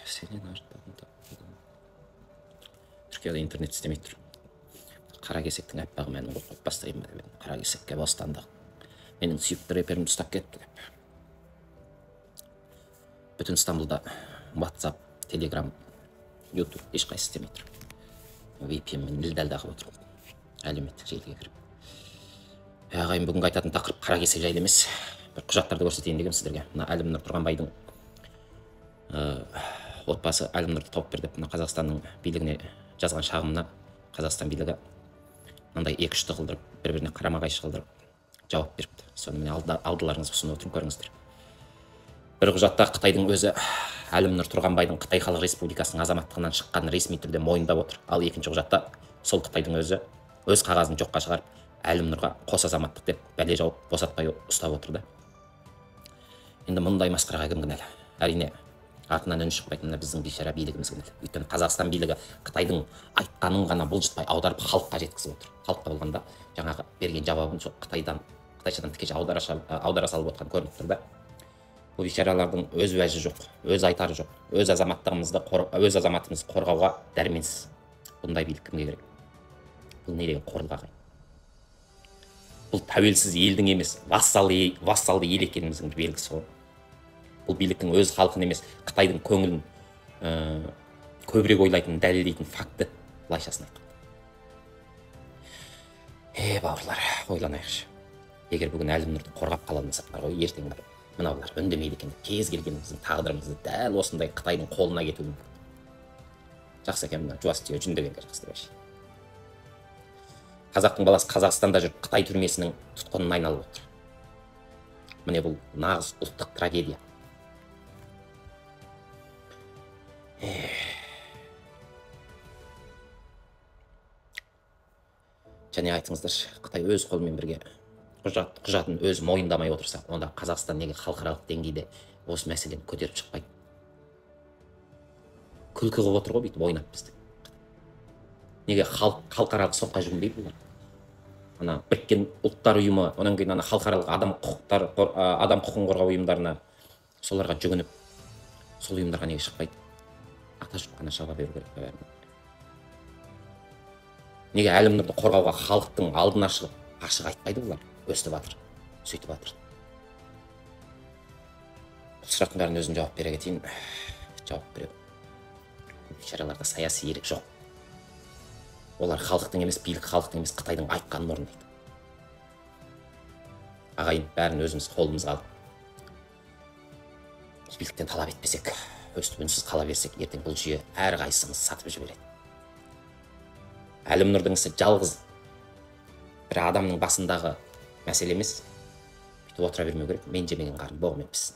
Сенен артында. Түркияда интернет істемей тұр. Қара кесектің аппағы менің қойып бастайын ба деп. Қара кесекке бостандық. Менің сүйікті рэперімді ұстап кетті деп. Бүтін Стамбулда WhatsApp, Telegram, YouTube ешқайсы істемей тұр. VPN-мен дәлдағы отырып. Әлеуметтік желіге кіріп. Ағайын, бүгінгі айтатын тақырып қара кесек жайлы емес. Бір құжаттарды көрсетейін деген сіздерге. Мына Әлімнұр Тұрғанбайдың отбасы Әлімнұрды тауып берді. Мына Қазақстанның билігіне жазған шағымына Қазақстан билігі мынандай 2-3 қылдырып, бір-біріне қарама-қайшы қылдырып жауап беріпті. Соны міне алдыларыңызға ұсынып отырмын, көріңіздер. Бір құжатта Қытайдың өзі Әлімнұр Тұрғанбайдың Қытай Халық Республикасының азаматтығынан шыққанын ресми түрде мойындап отыр. Ал екінші құжатта сол Қытайдың өзі өз қағазын жоққа шығарып, Әлімнұрға қос азаматтық деп бәле жауып босатпай ұстап отырды. Енді мұндай масқараға кім кінәлі? Әрине, артынан үн шықпайтынына біздің бейшара билігіміз кінәлі. Өйткені Қазақстан билігі Қытайдың айтқанын ғана бұлжытпай аударып халыққа жеткізіп отыр. Халыққа болғанда жаңағы берген жауабын сол қытайшадан тікелей аудара салып отқан көрініп тұр да. Бұл бейшаралардың өз уәжі жоқ, өз айтары жоқ, өз азаматымызды қорғауға дәрменсіз. Бұндай билік кімге керек? Бұл не деген қорлық ағайын? Бұл тәуелсіз елдің емес, вассалды ел екеніміздің белгісі ғой. Бұл биліктің өз халқын емес, Қытайдың көңілін көбірек ойлайтын, дәлелдейтін факті былайшасын айтқан. Бауырлар, ойланайықшы. Егер бүгін Әлімнұрды қорғап қала алмасақ бар ғой, ертең бар. Мынаулар үндемейді екен, кез келгеніміздің тағдырымызды дәл осындай Қытайдың қолына кетуі мүмкін. Жақсы екен, мына жуас түйе жүндегенге жақсы деп. Қазақтың баласы Қазақстанда жүріп, Қытай түрмесінің тұтқынына айналып отыр. Міне бұл нағыз ұлттық трагедия. Және айтыңыздаршы, Қытай өз қолымен бірге құжатын өз мойындамай отырса, онда Қазақстан неге халықаралық деңгейде осы мәселені көтеріп шықпайды? Күлкі қылып отыр ғой, бүйтіп ойнап бізді. Неге халықаралық сотқа жүгінбейді бұлар? Ана Біріккен ұлттар ұйымы, онан кейін ана халықаралық адам құқығын қорғау ұйымдарына, соларға жүгініп, сол ұйымдарға неге шықпайды? Ата жұрт қана шаба беру керек бәріне. Неге Әлімнұрды қорғауға халықтың алдына шығып, ашық айтпайды бұлар? Өстіп жатыр, сөйтіп жатыр. Бұл сұрақтың бәрін өзім жауап бере кетейін. Жауап беремін. Бейшараларда саяси ерік жоқ. Олар халықтың емес, билік халықтың емес, Қытайдың айтқанын орындайды. Ағайын, бәрін өзіміз қолымызға алып, биліктен талап етпесек, өстіп үнсіз қала берсек, ертең бұл жүйе әрқайсымыз сатып жібереді. Әлімнұрдың ісі жалғыз бір адамның басындағы мәселе емес. Бүйтіп отыра бермеу керек. Мен жемеген қарын боғымен піссін.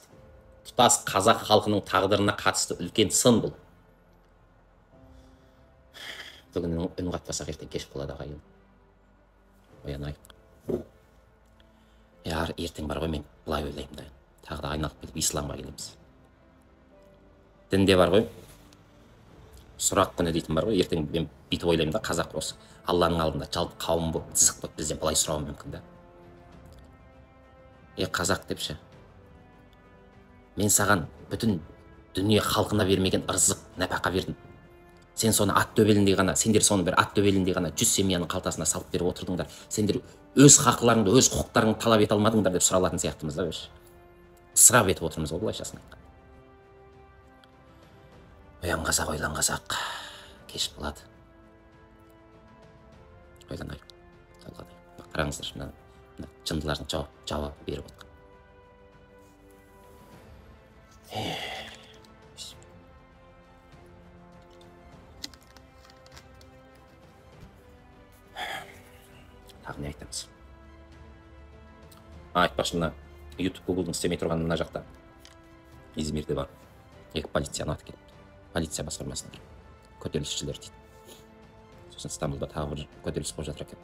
Тұтас қазақ халқының тағдырына қатысты үлкен сын бұл. Бүгін үн қатпасақ, ертең кеш болады ағайын. Оянайық. Ертең бар ғой, мен былай ойлаймын да. Тағы да айналып келіп исламға келеміз. Дінде бар ғой, сұрақ күні дейтін бар ғой. Ертең мен бүйтіп ойлаймын да, қазақ осы Алланың алдында жалпы қауым болып, зық болып бізден былай сұрауы мүмкін да. Қазақ депші, мен саған бүтін дүние халқына бермеген ырзық, нәпақа бердім. Сен соны ат төбеліндей ғана, сендер соны бір ат төбеліндей ғана 100 семьяның қалтасына салып беріп отырдыңдар. Сендер өз хақыларыңды, өз құқықтарыңды талап ете алмадыңдар деп сұралатын сияқтымыз да. Ысырап етіп отырмыз ғой былайшасын. Оян қазақ, ойлан қазақ. Кеш болады. Ойланайық. Қараңыздар, мына жындылардың жауап беріп отқан. Тағы не айтамыз? Айтпақшы, мына YouTube, Google'дың істемей тұрған мына жақта Измирде бар. Екі полицияны атып кетіпті. Полиция басқармасында көтерілісшілер дейді. Сосын Стамбулда тағы бір көтеріліс болып жатыр екен.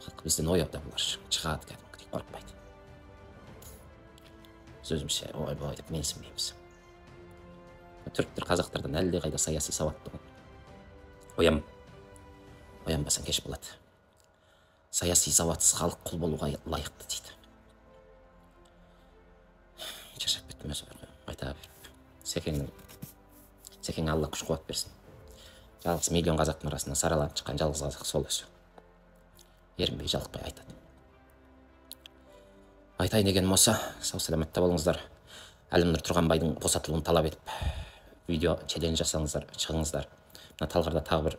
Халық бізден ояуда бұлар, шығады кәдімгідей, қорықпайды. Сөзімше, ой деп менсінбейміз. Түріктер қазақтардан әлде қайда саяси сауатты ғой. Оянбасаң кеш болады. Саяси сауатсыз халық құл болуға лайықты дейді. Шаршап кеттім өзі, айта беріп. Секеңнің Секең Алла күш қуат берсін. Жалғыз миллион қазақтың арасынан сараланып шыққан жалғыз қазақ сол өзі. Ерінбей жалықпай айтады. Айтайын дегенім осы. Сау саламатта болыңыздар. Әлімнұр Тұрғанбайдың босатылуын талап етіп видео челлендж жасаңыздар, шығыңыздар. Мына Талғарда тағы бір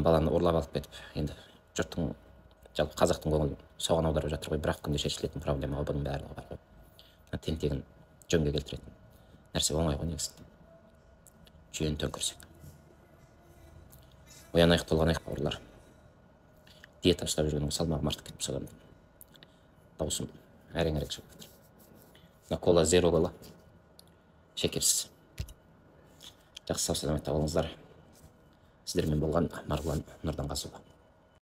баланы ұрлап алып кетіп, енді жұрттың, жалпы қазақтың көңілін соған аударып жатыр ғой. Бірақ күнде шешілетін проблема бұның барлығы бар ғой. Тентегін жөнге келтіретін нәрсе оңай ғой негізінде. Жүйені төңкерсек. Оянайық, толғанайық бауырлар. Диета ұстап жүргеннің салмағым артып кетіп, содан даусым әрең-әрең шығып жатыр. Мына кола зеро кола. Шекерсіз. Жақсы сау саламатта болыңыздар. Сіздермен болған Марғұлан Нұрданғазыұлы.